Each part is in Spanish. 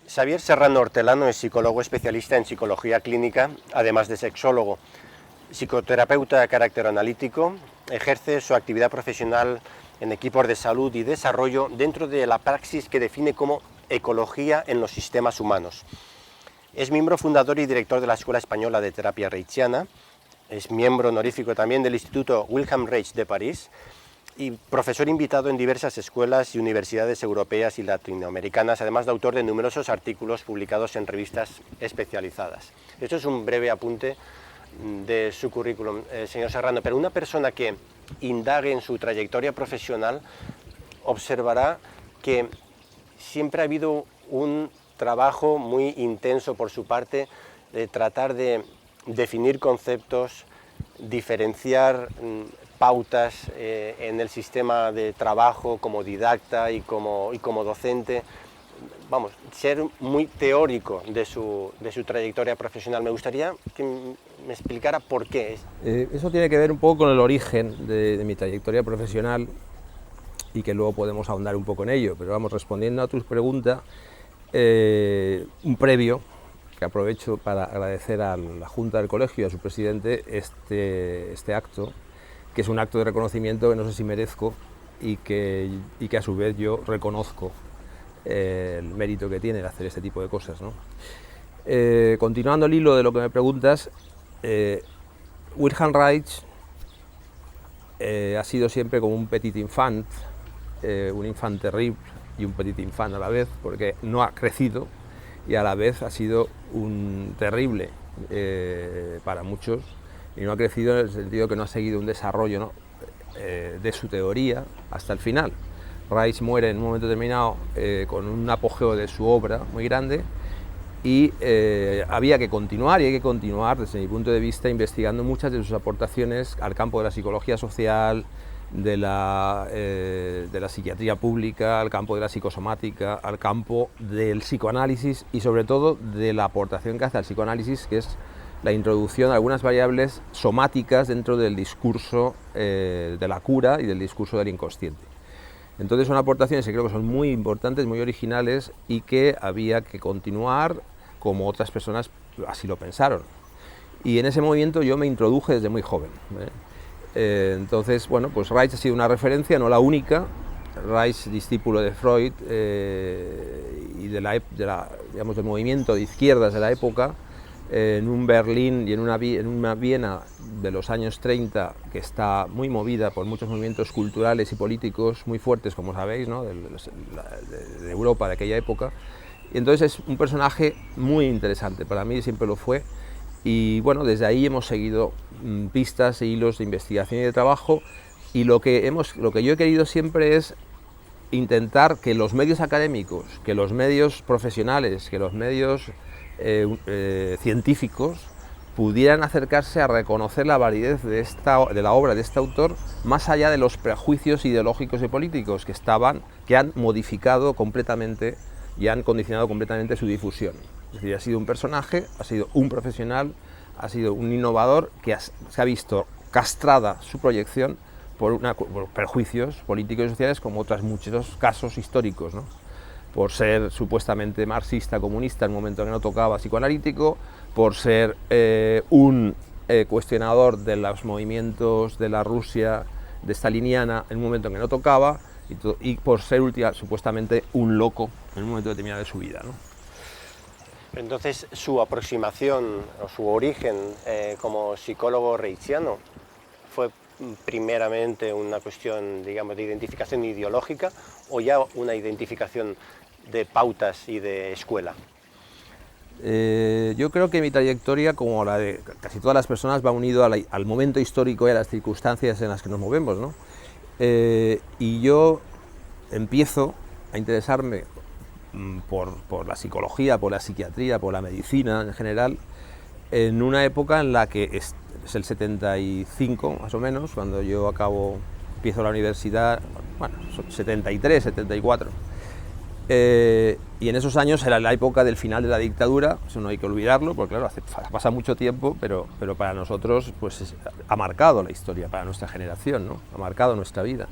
Xavier Serrano Hortelano es psicólogo especialista en psicología clínica, además de sexólogo, psicoterapeuta de carácter analítico, ejerce su actividad profesional en equipos de salud y desarrollo dentro de la praxis que define como ecología en los sistemas humanos. Es miembro fundador y director de la Escuela Española de Terapia Reichiana, es miembro honorífico también del Instituto Wilhelm Reich de París y profesor invitado en diversas escuelas y universidades europeas y latinoamericanas, además de autor de numerosos artículos publicados en revistas especializadas. Esto es un breve apunte de su currículum, señor Serrano, pero una persona que indague en su trayectoria profesional observará que siempre ha habido un trabajo muy intenso por su parte de tratar de definir conceptos, diferenciar pautas en el sistema de trabajo como didacta y como docente. Vamos, ser muy teórico de su trayectoria profesional. Me gustaría que me explicara por qué. Eso tiene que ver un poco con el origen de mi trayectoria profesional y que luego podemos ahondar un poco en ello, pero vamos, respondiendo a tu pregunta, un previo que aprovecho para agradecer a la Junta del Colegio y a su presidente este acto, que es un acto de reconocimiento que no sé si merezco y que a su vez yo reconozco el mérito que tiene el hacer este tipo de cosas, ¿no? Continuando el hilo de lo que me preguntas, Wilhelm Reich ha sido siempre como un petit enfant, un infant terrible y un petit enfant a la vez, porque no ha crecido y a la vez ha sido un terrible para muchos, y no ha crecido en el sentido que no ha seguido un desarrollo, ¿no?, de su teoría hasta el final. Reich muere en un momento determinado con un apogeo de su obra muy grande y había que continuar, y hay que continuar desde mi punto de vista investigando muchas de sus aportaciones al campo de la psicología social, de la psiquiatría pública, al campo de la psicosomática, al campo del psicoanálisis y sobre todo de la aportación que hace al psicoanálisis, que es la introducción de algunas variables somáticas dentro del discurso de la cura y del discurso del inconsciente. Entonces son aportaciones que creo que son muy importantes, muy originales y que había que continuar como otras personas así lo pensaron. Y en ese movimiento yo me introduje desde muy joven, entonces, bueno, pues Reich ha sido una referencia, no la única. Reich, discípulo de Freud y digamos, del movimiento de izquierdas de la época, en un Berlín y en una Viena de los años 30 que está muy movida por muchos movimientos culturales y políticos muy fuertes, como sabéis, ¿no?, de Europa de aquella época. Y entonces es un personaje muy interesante, para mí siempre lo fue. Y bueno, desde ahí hemos seguido pistas e hilos de investigación y de trabajo, y lo que yo he querido siempre es intentar que los medios académicos, que los medios profesionales, que los medios científicos pudieran acercarse a reconocer la validez de la obra de este autor, más allá de los prejuicios ideológicos y políticos que han modificado completamente y han condicionado completamente su difusión. Es decir, ha sido un personaje, ha sido un profesional, ha sido un innovador que se ha visto castrada su proyección por perjuicios políticos y sociales, como otros muchos casos históricos, ¿no?, por ser supuestamente marxista, comunista en un momento que no tocaba, psicoanalítico, por ser un cuestionador de los movimientos de la Rusia de staliniana en un momento en que no tocaba, y por ser supuestamente un loco en un momento determinado de su vida, ¿no? Entonces, su aproximación o su origen como psicólogo reichiano fue primeramente una cuestión, digamos, de identificación ideológica, o ya una identificación de pautas y de escuela. Yo creo que mi trayectoria, como la de casi todas las personas, va unido al momento histórico y a las circunstancias en las que nos movemos, ¿no? Y yo empiezo a interesarme por la psicología, por la psiquiatría, por la medicina en general, en una época en la que es el 75 más o menos, cuando yo empiezo la universidad, bueno, 73, 74. Y en esos años era la época del final de la dictadura, eso no hay que olvidarlo, porque claro, pasa mucho tiempo, pero para nosotros pues ha marcado la historia, para nuestra generación, ¿no?, ha marcado nuestra vida.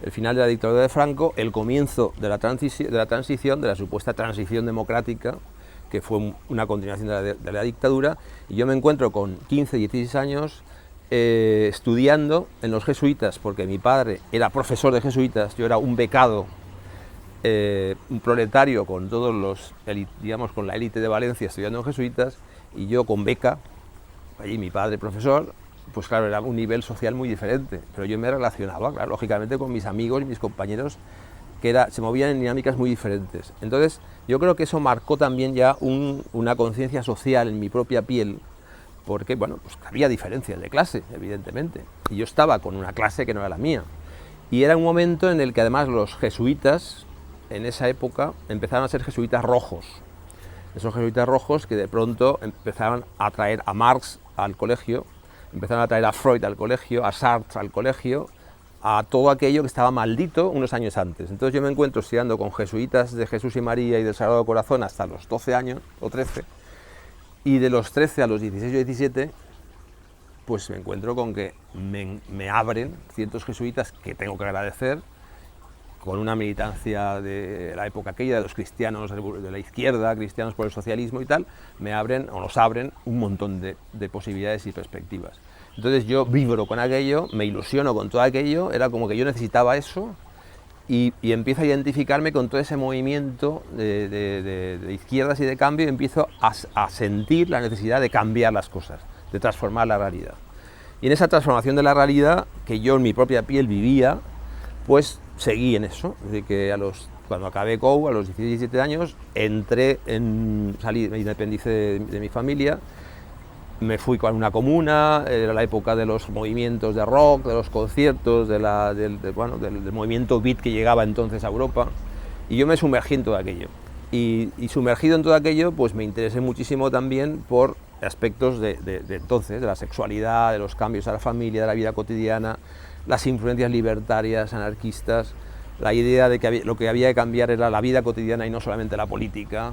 el final de la dictadura de Franco, el comienzo de la transición, de la supuesta transición democrática, que fue una continuación de la dictadura, y yo me encuentro con 15, 16 años estudiando en los jesuitas, porque mi padre era profesor de jesuitas, yo era un becado, un proletario con todos los, digamos, con la élite de Valencia estudiando en jesuitas, y yo con beca, allí mi padre profesor, pues claro, era un nivel social muy diferente, pero yo me relacionaba, claro, lógicamente con mis amigos y mis compañeros que se movían en dinámicas muy diferentes. Entonces, yo creo que eso marcó también ya una conciencia social en mi propia piel, porque, bueno, pues había diferencias de clase, evidentemente, y yo estaba con una clase que no era la mía. Y era un momento en el que además los jesuitas, en esa época, empezaron a ser jesuitas rojos. Esos jesuitas rojos que de pronto empezaron a traer a Marx al colegio, empezaron a traer a Freud al colegio, a Sartre al colegio, a todo aquello que estaba maldito unos años antes. Entonces yo me encuentro estudiando con jesuitas de Jesús y María y del Sagrado Corazón hasta los 12 años, o 13, y de los 13 a los 16 o 17, pues me encuentro con que me abren ciertos jesuitas que tengo que agradecer, con una militancia de la época aquella, de los cristianos de la izquierda, cristianos por el socialismo y tal, me abren, o nos abren, un montón de posibilidades y perspectivas. Entonces yo vibro con aquello, me ilusiono con todo aquello, era como que yo necesitaba eso, y empiezo a identificarme con todo ese movimiento de izquierdas y de cambio, y empiezo a sentir la necesidad de cambiar las cosas, de transformar la realidad. Y en esa transformación de la realidad, que yo en mi propia piel vivía, pues seguí en eso. Es decir, que cuando acabé COU, a los 17 años, salí, me independicé de mi familia, me fui con una comuna, era la época de los movimientos de rock, de los conciertos, del movimiento beat que llegaba entonces a Europa, y yo me sumergí en todo aquello. Y sumergido en todo aquello, pues me interesé muchísimo también por aspectos de entonces, de la sexualidad, de los cambios a la familia, de la vida cotidiana, las influencias libertarias, anarquistas, la idea de que lo que había que cambiar era la vida cotidiana y no solamente la política.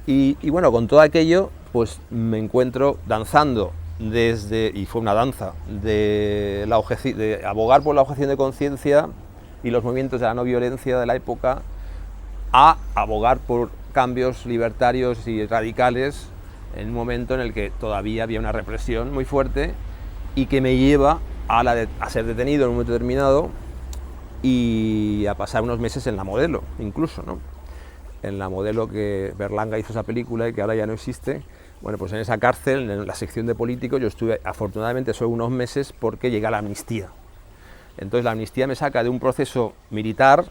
Y bueno, con todo aquello, pues me encuentro danzando y fue una danza, de abogar por la objeción de conciencia y los movimientos de la no violencia de la época, a abogar por cambios libertarios y radicales en un momento en el que todavía había una represión muy fuerte y que me lleva a ser detenido en un momento determinado y a pasar unos meses en la Modelo, incluso, ¿no? En la Modelo, que Berlanga hizo esa película y que ahora ya no existe. Bueno, pues en esa cárcel, en la sección de políticos, yo estuve afortunadamente solo unos meses porque llega la amnistía. Entonces la amnistía me saca de un proceso militar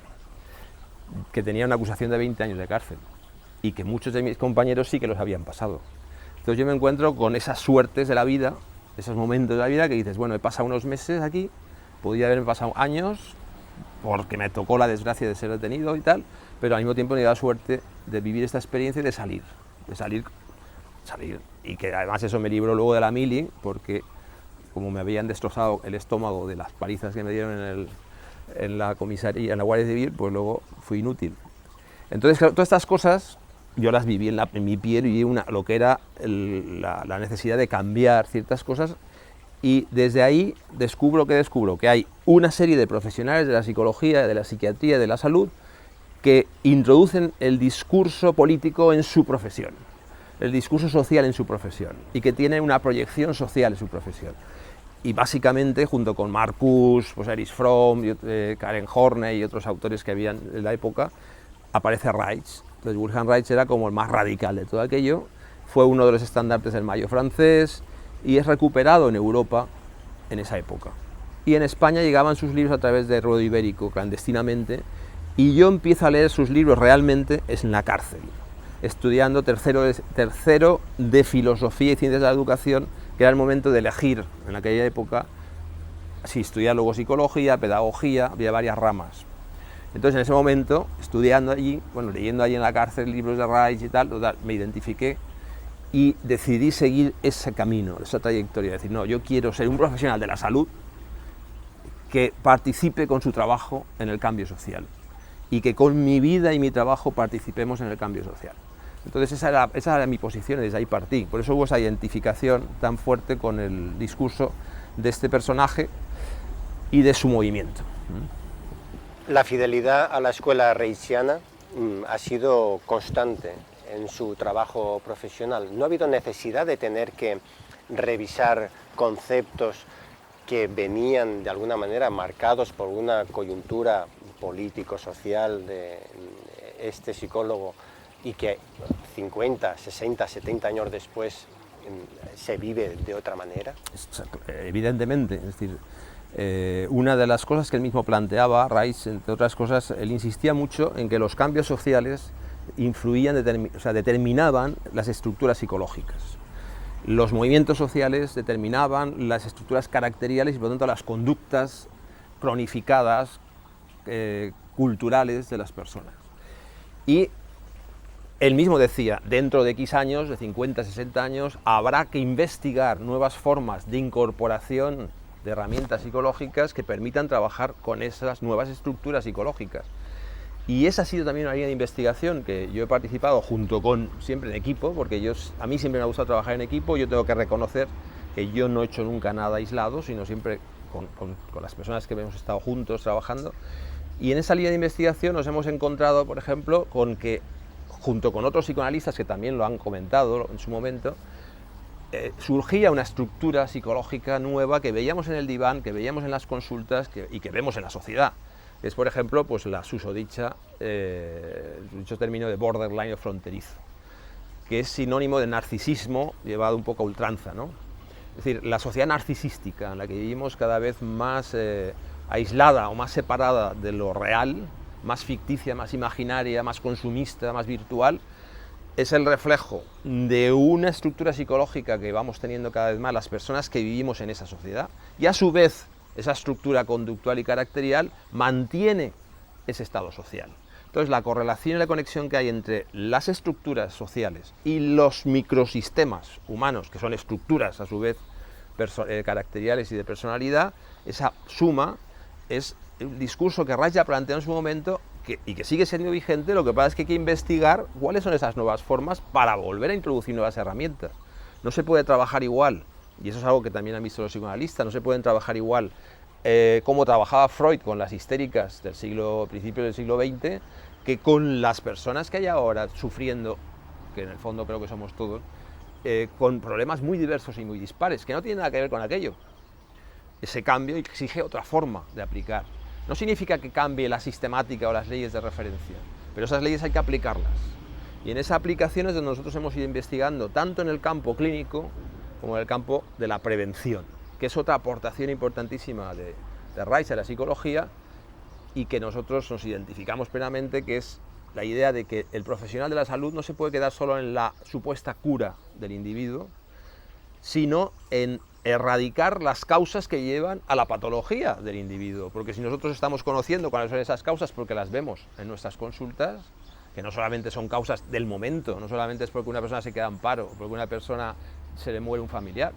que tenía una acusación de 20 años de cárcel y que muchos de mis compañeros sí que los habían pasado. Entonces yo me encuentro con esas suertes de la vida, esos momentos de la vida que dices, bueno, he pasado unos meses aquí, podría haberme pasado años porque me tocó la desgracia de ser detenido y tal, pero al mismo tiempo me dio la suerte de vivir esta experiencia y de salir. Y que además eso me libró luego de la mili, porque como me habían destrozado el estómago de las palizas que me dieron en la comisaría, en la Guardia Civil, pues luego fui inútil. Entonces, claro, todas estas cosas yo las viví en mi piel, y lo que era la necesidad de cambiar ciertas cosas, y desde ahí descubro que hay una serie de profesionales de la psicología, de la psiquiatría, de la salud, que introducen el discurso político en su profesión, el discurso social en su profesión, y que tienen una proyección social en su profesión. Y básicamente, junto con Marcuse, pues Erich Fromm, Karen Horney y otros autores que habían en la época, aparece Reich. Entonces Wilhelm Reich era como el más radical de todo aquello, fue uno de los estandartes del Mayo francés, y es recuperado en Europa en esa época. Y en España llegaban sus libros a través de Ruedo Ibérico, clandestinamente, y yo empiezo a leer sus libros realmente en la cárcel, estudiando tercero de Filosofía y Ciencias de la Educación, que era el momento de elegir en aquella época si estudiar luego Psicología, Pedagogía, había varias ramas. Entonces en ese momento, estudiando allí, leyendo allí en la cárcel libros de Reich y tal, me identifiqué y decidí seguir ese camino, esa trayectoria, decir, no, yo quiero ser un profesional de la salud que participe con su trabajo en el cambio social, y que con mi vida y mi trabajo participemos en el cambio social. Entonces esa era mi posición, y desde ahí partí. Por eso hubo esa identificación tan fuerte con el discurso de este personaje y de su movimiento. La fidelidad a la escuela reichiana ha sido constante en su trabajo profesional. No ha habido necesidad de tener que revisar conceptos que venían de alguna manera marcados por una coyuntura político-social de este psicólogo y que 50, 60, 70 años después se vive de otra manera. Evidentemente, es decir, una de las cosas que él mismo planteaba, Reich, entre otras cosas, él insistía mucho en que los cambios sociales influían, determinaban las estructuras psicológicas. Los movimientos sociales determinaban las estructuras caracteriales y por lo tanto las conductas cronificadas, culturales de las personas. Y él mismo decía, dentro de X años, de 50, 60 años, habrá que investigar nuevas formas de incorporación de herramientas psicológicas que permitan trabajar con esas nuevas estructuras psicológicas. Y esa ha sido también una línea de investigación que yo he participado junto con, siempre en equipo, porque a mí siempre me ha gustado trabajar en equipo. Yo tengo que reconocer que yo no he hecho nunca nada aislado, sino siempre con las personas que hemos estado juntos trabajando. Y en esa línea de investigación nos hemos encontrado, por ejemplo, con que, junto con otros psicoanalistas que también lo han comentado en su momento, surgía una estructura psicológica nueva que veíamos en el diván, que veíamos en las consultas y que vemos en la sociedad. Es, por ejemplo, pues la susodicha, el dicho término de borderline o fronterizo, que es sinónimo de narcisismo llevado un poco a ultranza, ¿no? Es decir, la sociedad narcisística en la que vivimos cada vez más aislada o más separada de lo real, más ficticia, más imaginaria, más consumista, más virtual, es el reflejo de una estructura psicológica que vamos teniendo cada vez más las personas que vivimos en esa sociedad, y a su vez esa estructura conductual y caracterial mantiene ese estado social. Entonces la correlación y la conexión que hay entre las estructuras sociales y los microsistemas humanos, que son estructuras a su vez caracteriales y de personalidad, esa suma es un discurso que Reich ya planteó en su momento y que sigue siendo vigente. Lo que pasa es que hay que investigar cuáles son esas nuevas formas para volver a introducir nuevas herramientas. No se puede trabajar igual, y eso es algo que también han visto los psicoanalistas, no se pueden trabajar igual como trabajaba Freud con las histéricas del principios del siglo XX, que con las personas que hay ahora sufriendo, que en el fondo creo que somos todos, con problemas muy diversos y muy dispares, que no tienen nada que ver con aquello. Ese cambio exige otra forma de aplicar. No significa que cambie la sistemática o las leyes de referencia, pero esas leyes hay que aplicarlas. Y en esa aplicación es donde nosotros hemos ido investigando, tanto en el campo clínico como en el campo de la prevención, que es otra aportación importantísima de Reich a la psicología, y que nosotros nos identificamos plenamente, que es la idea de que el profesional de la salud no se puede quedar solo en la supuesta cura del individuo, sino en erradicar las causas que llevan a la patología del individuo, porque si nosotros estamos conociendo cuáles son esas causas, porque las vemos en nuestras consultas, que no solamente son causas del momento, no solamente es porque una persona se queda en paro, o porque una persona se le muere un familiar.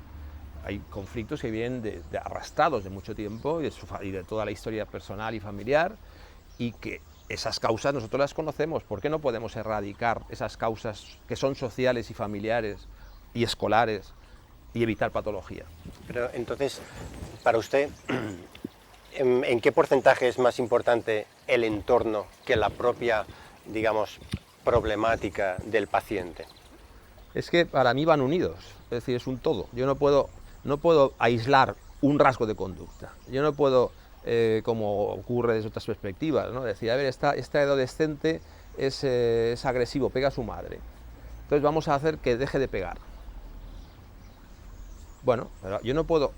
Hay conflictos que vienen de arrastrados de mucho tiempo y de toda la historia personal y familiar, y que esas causas nosotros las conocemos. ¿Por qué no podemos erradicar esas causas que son sociales y familiares y escolares y evitar patología? Pero entonces, para usted, ¿en qué porcentaje es más importante el entorno que la propia, digamos, problemática del paciente? Es que para mí van unidos, es decir, es un todo. Yo no puedo aislar un rasgo de conducta. Yo no puedo, como ocurre desde otras perspectivas, ¿no? Decir, a ver, este adolescente es agresivo, pega a su madre. Entonces vamos a hacer que deje de pegar. Bueno, pero yo no puedo,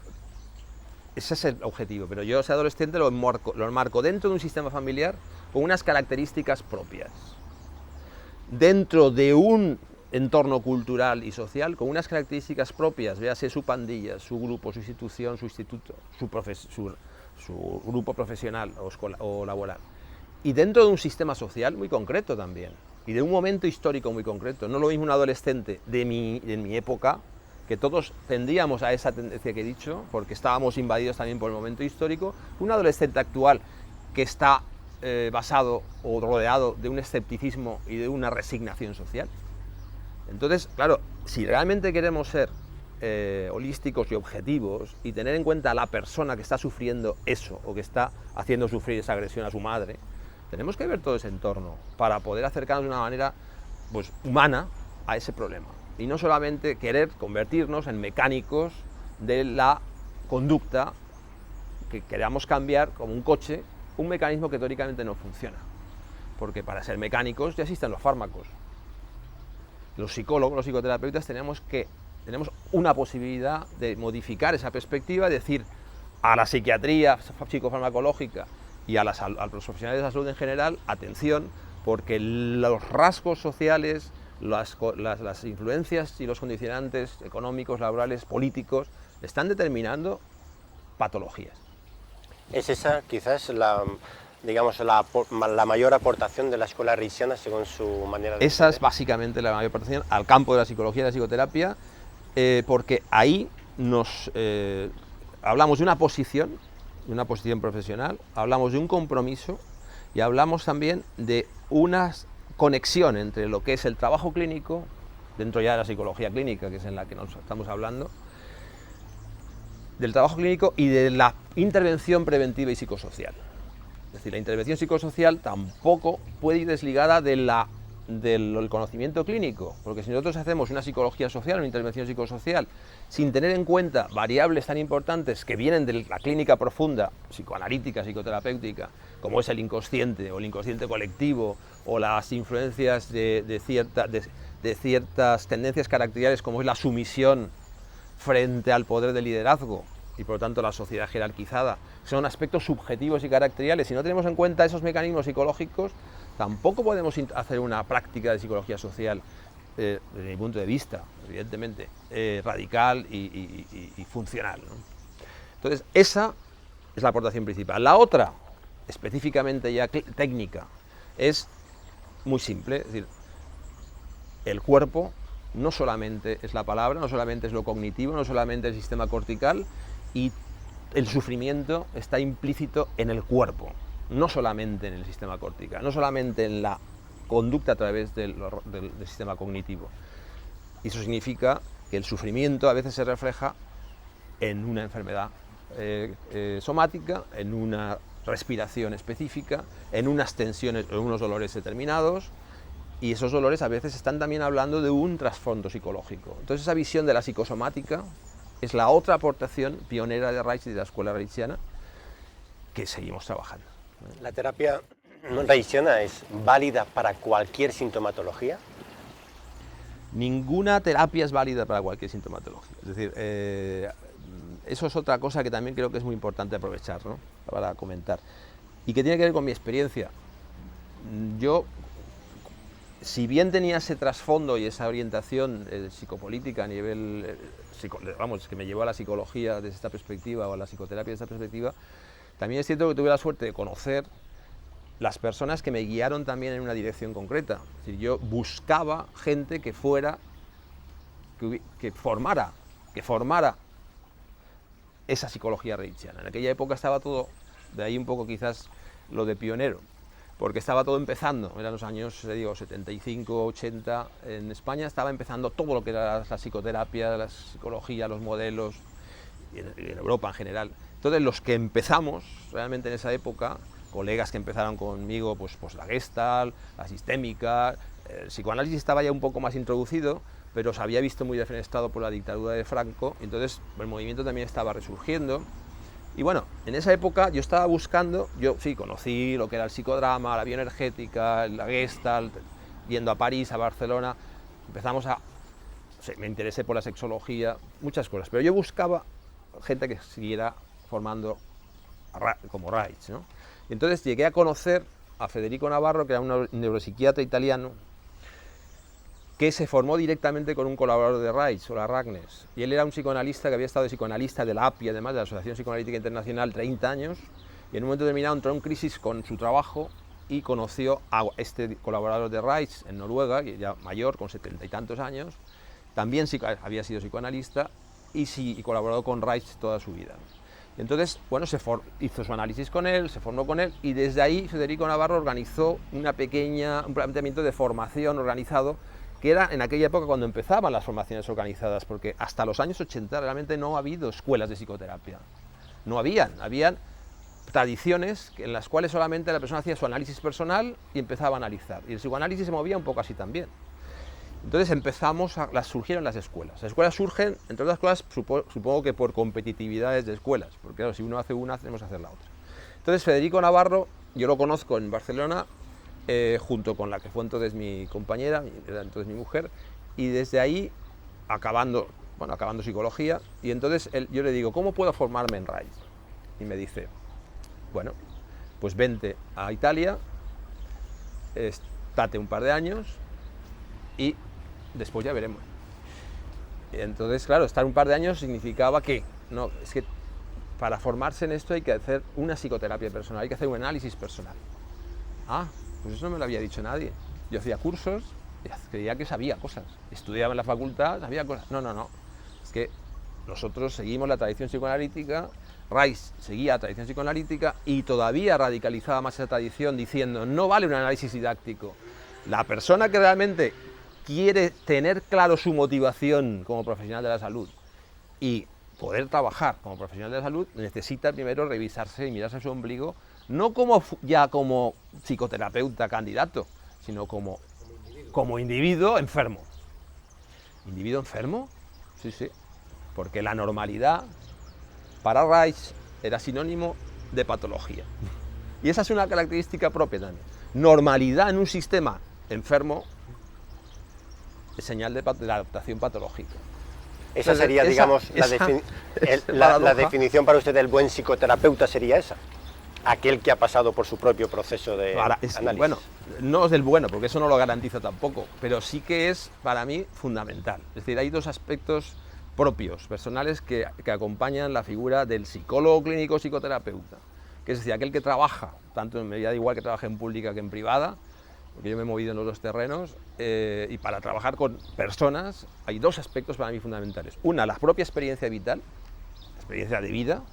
ese es el objetivo, pero yo ese adolescente lo enmarco dentro de un sistema familiar con unas características propias, dentro de un entorno cultural y social con unas características propias, véase su pandilla, su grupo, su institución, su instituto, su grupo profesional o laboral, y dentro de un sistema social muy concreto también, y de un momento histórico muy concreto. No lo mismo un adolescente de mi época, que todos tendíamos a esa tendencia que he dicho, porque estábamos invadidos también por el momento histórico, un adolescente actual que está basado o rodeado de un escepticismo y de una resignación social. Entonces, claro, si realmente queremos ser holísticos y objetivos y tener en cuenta a la persona que está sufriendo eso o que está haciendo sufrir esa agresión a su madre, tenemos que ver todo ese entorno para poder acercarnos de una manera pues, humana a ese problema y no solamente querer convertirnos en mecánicos de la conducta que queramos cambiar como un coche, un mecanismo que teóricamente no funciona, porque para ser mecánicos ya existen los fármacos. Los psicólogos, los psicoterapeutas tenemos una posibilidad de modificar esa perspectiva, decir a la psiquiatría psicofarmacológica y a los profesionales de la salud en general, atención, porque los rasgos sociales, las influencias y los condicionantes económicos, laborales, políticos, están determinando patologías. Es esa quizás la mayor aportación de la escuela reichiana según su manera de Esa es básicamente la mayor aportación al campo de la psicología y la psicoterapia, porque ahí hablamos de una posición profesional, hablamos de un compromiso y hablamos también de una conexión entre lo que es el trabajo clínico, dentro ya de la psicología clínica, que es en la que nos estamos hablando, del trabajo clínico y de la intervención preventiva y psicosocial. Es decir, la intervención psicosocial tampoco puede ir desligada del conocimiento clínico, porque si nosotros hacemos una psicología social, una intervención psicosocial, sin tener en cuenta variables tan importantes que vienen de la clínica profunda, psicoanalítica, psicoterapéutica, como es el inconsciente o el inconsciente colectivo, o las influencias de ciertas tendencias caracteriales como es la sumisión frente al poder de liderazgo y por lo tanto la sociedad jerarquizada, son aspectos subjetivos y caracteriales. Si no tenemos en cuenta esos mecanismos psicológicos, tampoco podemos hacer una práctica de psicología social, desde mi punto de vista, evidentemente, radical y funcional, ¿no? Entonces, esa es la aportación principal. La otra, específicamente ya técnica, es muy simple, es decir, el cuerpo no solamente es la palabra, no solamente es lo cognitivo, no solamente el sistema cortical, y el sufrimiento está implícito en el cuerpo, no solamente en el sistema cortical, no solamente en la conducta a través del sistema cognitivo. Y eso significa que el sufrimiento a veces se refleja en una enfermedad somática, en una respiración específica, en unas tensiones o en unos dolores determinados, y esos dolores a veces están también hablando de un trasfondo psicológico. Entonces esa visión de la psicosomática es la otra aportación pionera de Reich y de la escuela reichiana que seguimos trabajando. ¿La terapia reichiana es válida para cualquier sintomatología? Ninguna terapia es válida para cualquier sintomatología. Es decir, eso es otra cosa que también creo que es muy importante aprovechar, ¿no?, para comentar. Y que tiene que ver con mi experiencia. Yo, si bien tenía ese trasfondo y esa orientación psicopolítica a nivel, que me llevó a la psicología desde esta perspectiva o a la psicoterapia desde esta perspectiva, también es cierto que tuve la suerte de conocer las personas que me guiaron también en una dirección concreta. Es decir, yo buscaba gente que formara esa psicología reichiana. En aquella época estaba todo, de ahí un poco quizás lo de pionero, porque estaba todo empezando, eran los años 75, 80, en España estaba empezando todo lo que era la psicoterapia, la psicología, los modelos, y en Europa en general. Entonces los que empezamos realmente en esa época, colegas que empezaron conmigo, pues la Gestalt, la sistémica, el psicoanálisis estaba ya un poco más introducido, pero se había visto muy defenestrado por la dictadura de Franco, entonces el movimiento también estaba resurgiendo. Y bueno, en esa época yo estaba buscando, yo sí conocí lo que era el psicodrama, la bioenergética, la Gestalt, yendo a París, a Barcelona, me interesé por la sexología, muchas cosas, pero yo buscaba gente que siguiera formando como Reich, ¿no? Y entonces llegué a conocer a Federico Navarro, que era un neuropsiquiatra italiano, que se formó directamente con un colaborador de Reich, Ola Ragnes, y él era un psicoanalista que había estado de psicoanalista de la API, además de la Asociación Psicoanalítica Internacional, 30 años, y en un momento determinado entró en crisis con su trabajo y conoció a este colaborador de Reich en Noruega, ya mayor, con 70 y tantos años, también había sido psicoanalista y colaboró con Reich toda su vida. Entonces, bueno, hizo su análisis con él, se formó con él, y desde ahí Federico Navarro organizó un planteamiento de formación organizado que era en aquella época cuando empezaban las formaciones organizadas, porque hasta los años 80 realmente no ha habido escuelas de psicoterapia. No habían tradiciones en las cuales solamente la persona hacía su análisis personal y empezaba a analizar. Y el psicoanálisis se movía un poco así también. Entonces surgieron las escuelas. Las escuelas surgen, entre otras cosas, supongo que por competitividades de escuelas, porque claro, si uno hace una, tenemos que hacer la otra. Entonces Federico Navarro, yo lo conozco en Barcelona, junto con la que fue entonces mi compañera, era entonces mi mujer, y desde ahí, acabando psicología, y entonces yo le digo, ¿cómo puedo formarme en RAIS? Y me dice, bueno, pues vente a Italia, estate un par de años y después ya veremos. Y entonces, claro, estar un par de años significaba que, no, es que para formarse en esto hay que hacer una psicoterapia personal, hay que hacer un análisis personal. Ah, pues eso no me lo había dicho nadie. Yo hacía cursos y creía que sabía cosas. Estudiaba en la facultad, sabía cosas. No. Es que nosotros seguimos la tradición psicoanalítica, RAIS seguía la tradición psicoanalítica y todavía radicalizaba más esa tradición diciendo no vale un análisis didáctico. La persona que realmente quiere tener claro su motivación como profesional de la salud y poder trabajar como profesional de la salud necesita primero revisarse y mirarse a su ombligo, no como psicoterapeuta candidato, sino como individuo enfermo. ¿Individuo enfermo? Sí, porque la normalidad para RAIS era sinónimo de patología. Y esa es una característica propia también. Normalidad en un sistema enfermo es señal de adaptación patológica. Esa sería, digamos, la definición para usted del buen psicoterapeuta sería esa. Aquel que ha pasado por su propio proceso de análisis. Bueno, no es del bueno, porque eso no lo garantizo tampoco, pero sí que es para mí fundamental. Es decir, hay dos aspectos propios, personales, que acompañan la figura del psicólogo clínico psicoterapeuta, que es decir, aquel que trabaja, tanto en medida igual que trabaja en pública que en privada, porque yo me he movido en los dos terrenos, y para trabajar con personas hay dos aspectos para mí fundamentales. Una, la propia experiencia vital, experiencia de vida,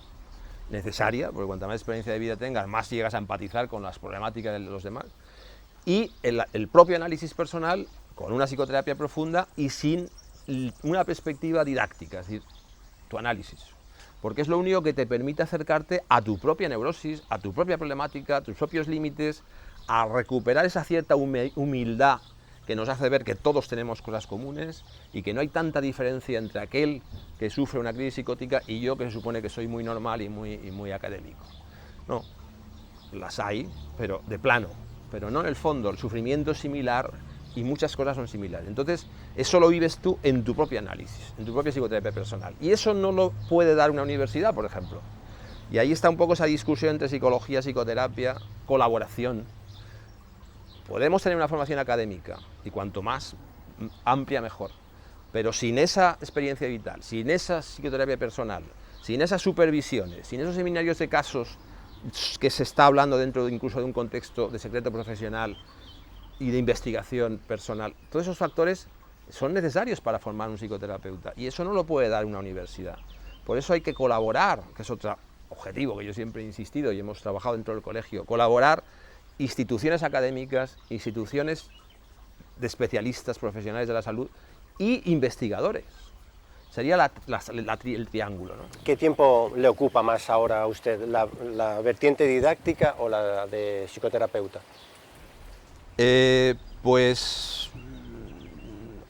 necesaria, porque cuanta más experiencia de vida tengas, más llegas a empatizar con las problemáticas de los demás, y el propio análisis personal con una psicoterapia profunda y sin una perspectiva didáctica, es decir, tu análisis, porque es lo único que te permite acercarte a tu propia neurosis, a tu propia problemática, a tus propios límites, a recuperar esa cierta humildad que nos hace ver que todos tenemos cosas comunes y que no hay tanta diferencia entre aquel que sufre una crisis psicótica y yo, que se supone que soy muy normal y muy académico. No, las hay, pero de plano, pero no en el fondo. El sufrimiento es similar y muchas cosas son similares. Entonces, eso lo vives tú en tu propio análisis, en tu propia psicoterapia personal. Y eso no lo puede dar una universidad, por ejemplo. Y ahí está un poco esa discusión entre psicología, psicoterapia, colaboración. Podemos tener una formación académica, y cuanto más amplia mejor, pero sin esa experiencia vital, sin esa psicoterapia personal, sin esas supervisiones, sin esos seminarios de casos que se está hablando dentro incluso de un contexto de secreto profesional y de investigación personal, todos esos factores son necesarios para formar un psicoterapeuta, y eso no lo puede dar una universidad. Por eso hay que colaborar, que es otro objetivo que yo siempre he insistido y hemos trabajado dentro del colegio, colaborar instituciones académicas, instituciones de especialistas profesionales de la salud y investigadores. Sería el triángulo, ¿no? ¿Qué tiempo le ocupa más ahora a usted, la vertiente didáctica o la de psicoterapeuta? Pues,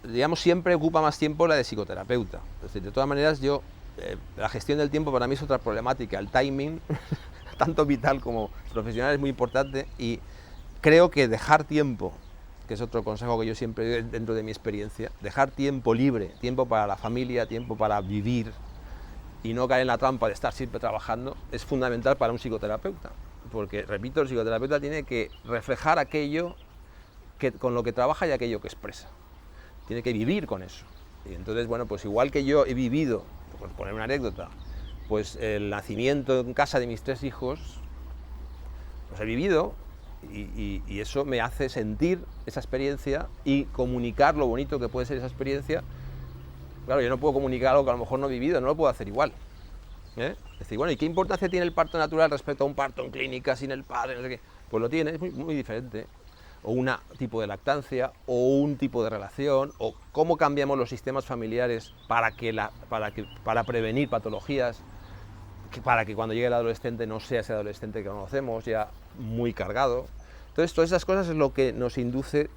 digamos, siempre ocupa más tiempo la de psicoterapeuta. Es decir, de todas maneras, la gestión del tiempo para mí es otra problemática. El timing, tanto vital como profesional, es muy importante, y creo que dejar tiempo, que es otro consejo que yo siempre doy dentro de mi experiencia, dejar tiempo libre, tiempo para la familia, tiempo para vivir y no caer en la trampa de estar siempre trabajando, es fundamental para un psicoterapeuta. Porque, repito, el psicoterapeuta tiene que reflejar aquello con lo que trabaja y aquello que expresa. Tiene que vivir con eso. Y entonces, bueno, pues igual que yo he vivido, por poner una anécdota, pues el nacimiento en casa de mis 3 hijos, pues he vivido, y eso me hace sentir esa experiencia y comunicar lo bonito que puede ser esa experiencia. Claro, yo no puedo comunicar algo que a lo mejor no he vivido, no lo puedo hacer igual. Es decir, bueno, ¿y qué importancia tiene el parto natural respecto a un parto en clínica sin el padre? No sé qué. Pues lo tiene, es muy, muy diferente. o un tipo de lactancia, o un tipo de relación, o cómo cambiamos los sistemas familiares para prevenir patologías, para que cuando llegue el adolescente no sea ese adolescente que conocemos, ya muy cargado. Entonces, todas esas cosas es lo que nos induce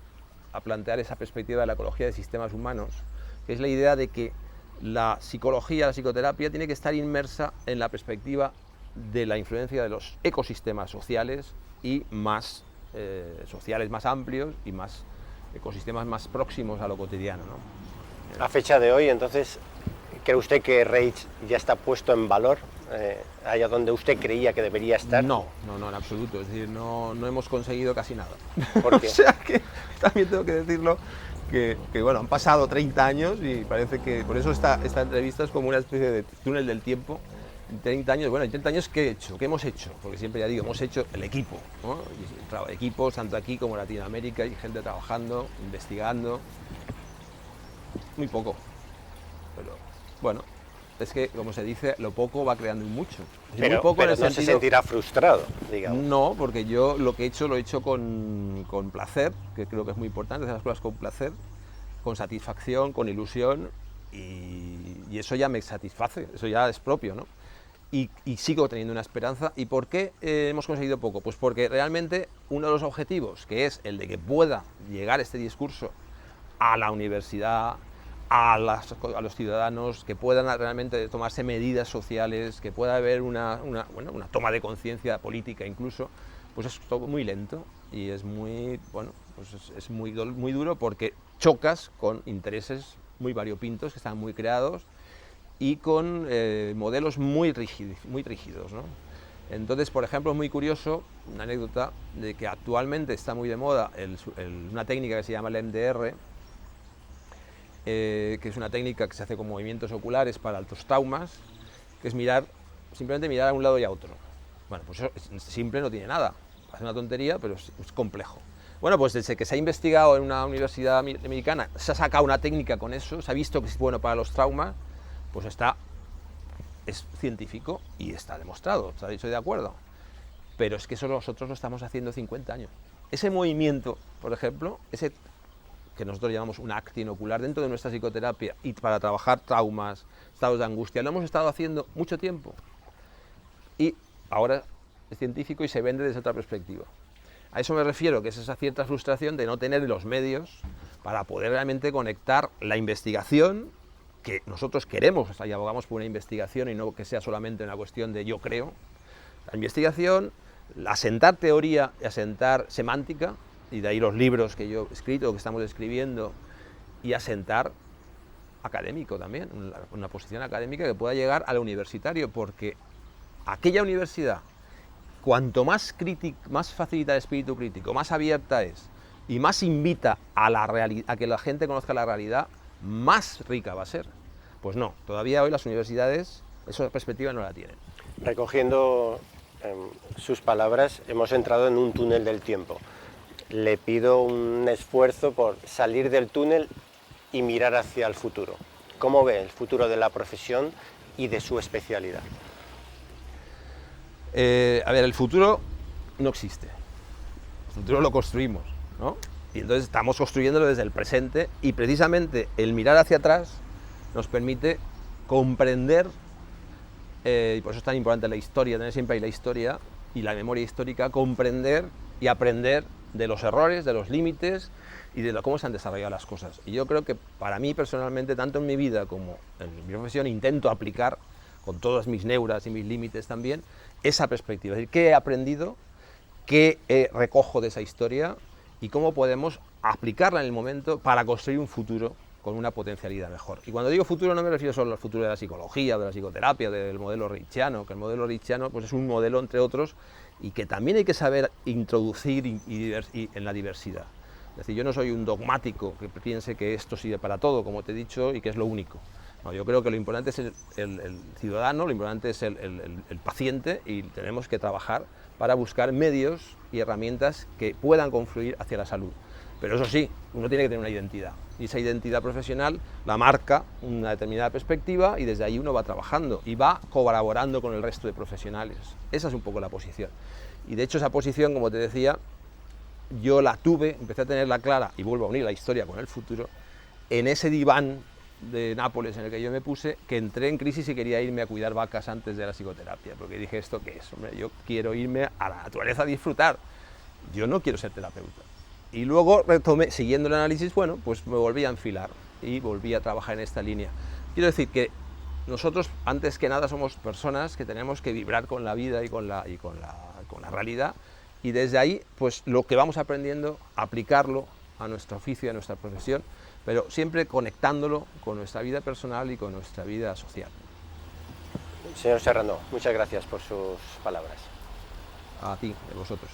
a plantear esa perspectiva de la ecología de sistemas humanos, que es la idea de que la psicología, la psicoterapia, tiene que estar inmersa en la perspectiva de la influencia de los ecosistemas sociales y más sociales más amplios y más ecosistemas más próximos a lo cotidiano, ¿no? A fecha de hoy, entonces, ¿cree usted que RAGE ya está puesto en valor allá donde usted creía que debería estar? No, en absoluto. Es decir, no hemos conseguido casi nada. ¿Por qué? O sea que también tengo que decirlo que bueno, han pasado 30 años y parece que por eso esta entrevista es como una especie de túnel del tiempo. 30 años, bueno, 30 años, ¿qué he hecho? ¿Qué hemos hecho? Porque siempre ya digo, hemos hecho el equipo, ¿no? Equipos tanto aquí como en Latinoamérica, y gente trabajando, investigando. Muy poco. Pero bueno, es que, como se dice, lo poco va creando mucho. Pero, muy poco pero en el no sentido... se sentirá frustrado, digamos. No, porque yo lo que he hecho, lo he hecho con placer, que creo que es muy importante, hacer las cosas con placer, con satisfacción, con ilusión, y eso ya me satisface, eso ya es propio, ¿no? Y sigo teniendo una esperanza. ¿Y por qué hemos conseguido poco? Pues porque realmente uno de los objetivos, que es el de que pueda llegar este discurso a la universidad, a los ciudadanos, que puedan realmente tomarse medidas sociales, que pueda haber una toma de conciencia política incluso, pues es todo muy lento y es muy, bueno, pues es muy duro porque chocas con intereses muy variopintos que están muy creados y con modelos muy rígidos, ¿no? Entonces, por ejemplo, es muy curioso, una anécdota, de que actualmente está muy de moda una técnica que se llama el MDR, que es una técnica que se hace con movimientos oculares para altos traumas, que es simplemente mirar a un lado y a otro. Bueno, pues eso simple no tiene nada, es una tontería, pero es complejo. Bueno, pues desde que se ha investigado en una universidad americana, se ha sacado una técnica con eso, se ha visto que es bueno para los traumas, pues es científico y está demostrado, estoy de acuerdo. Pero es que eso nosotros lo estamos haciendo 50 años. Ese movimiento, por ejemplo, ese que nosotros llamamos un acting ocular dentro de nuestra psicoterapia y para trabajar traumas, estados de angustia, lo hemos estado haciendo mucho tiempo. Y ahora es científico y se vende desde otra perspectiva. A eso me refiero, que es esa cierta frustración de no tener los medios para poder realmente conectar la investigación que nosotros queremos, o sea, y abogamos por una investigación y no que sea solamente una cuestión de yo creo. La investigación, asentar teoría y asentar semántica, y de ahí los libros que yo he escrito, que estamos escribiendo, y asentar académico también, una posición académica que pueda llegar al universitario, porque aquella universidad, cuanto más facilita el espíritu crítico, más abierta es, y más invita a que la gente conozca la realidad, más rica va a ser. Pues no, todavía hoy las universidades esa perspectiva no la tienen. Recogiendo sus palabras, hemos entrado en un túnel del tiempo. Le pido un esfuerzo por salir del túnel y mirar hacia el futuro. ¿Cómo ve el futuro de la profesión y de su especialidad? A ver, el futuro no existe. El futuro lo construimos, ¿no? Y entonces estamos construyéndolo desde el presente y precisamente el mirar hacia atrás nos permite comprender, y por eso es tan importante la historia, tener siempre ahí la historia y la memoria histórica, comprender y aprender de los errores, de los límites y de cómo se han desarrollado las cosas. Y yo creo que para mí personalmente, tanto en mi vida como en mi profesión, intento aplicar con todas mis neuras y mis límites también esa perspectiva, es decir, qué he aprendido, qué recojo de esa historia y cómo podemos aplicarla en el momento para construir un futuro con una potencialidad mejor. Y cuando digo futuro no me refiero solo al futuro de la psicología, de la psicoterapia, del modelo reichiano, que el modelo reichiano pues es un modelo entre otros y que también hay que saber introducir en la diversidad. Es decir, yo no soy un dogmático que piense que esto sirve para todo, como te he dicho, y que es lo único. No, yo creo que lo importante es el ciudadano, lo importante es el paciente y tenemos que trabajar para buscar medios y herramientas que puedan confluir hacia la salud. Pero eso sí, uno tiene que tener una identidad y esa identidad profesional la marca una determinada perspectiva y desde ahí uno va trabajando y va colaborando con el resto de profesionales. Esa es un poco la posición. Y de hecho esa posición, como te decía, yo la tuve, empecé a tenerla clara, y vuelvo a unir la historia con el futuro, en ese diván de Nápoles en el que yo me puse, que entré en crisis y quería irme a cuidar vacas antes de la psicoterapia, porque dije, ¿esto qué es? Hombre, yo quiero irme a la naturaleza a disfrutar, yo no quiero ser terapeuta. Y luego retomé, siguiendo el análisis, bueno, pues me volví a enfilar y volví a trabajar en esta línea. Quiero decir que nosotros, antes que nada, somos personas que tenemos que vibrar con la vida y con la realidad, y desde ahí, pues lo que vamos aprendiendo, aplicarlo a nuestro oficio y a nuestra profesión, pero siempre conectándolo con nuestra vida personal y con nuestra vida social. Señor Serrano, muchas gracias por sus palabras. A ti, a vosotros.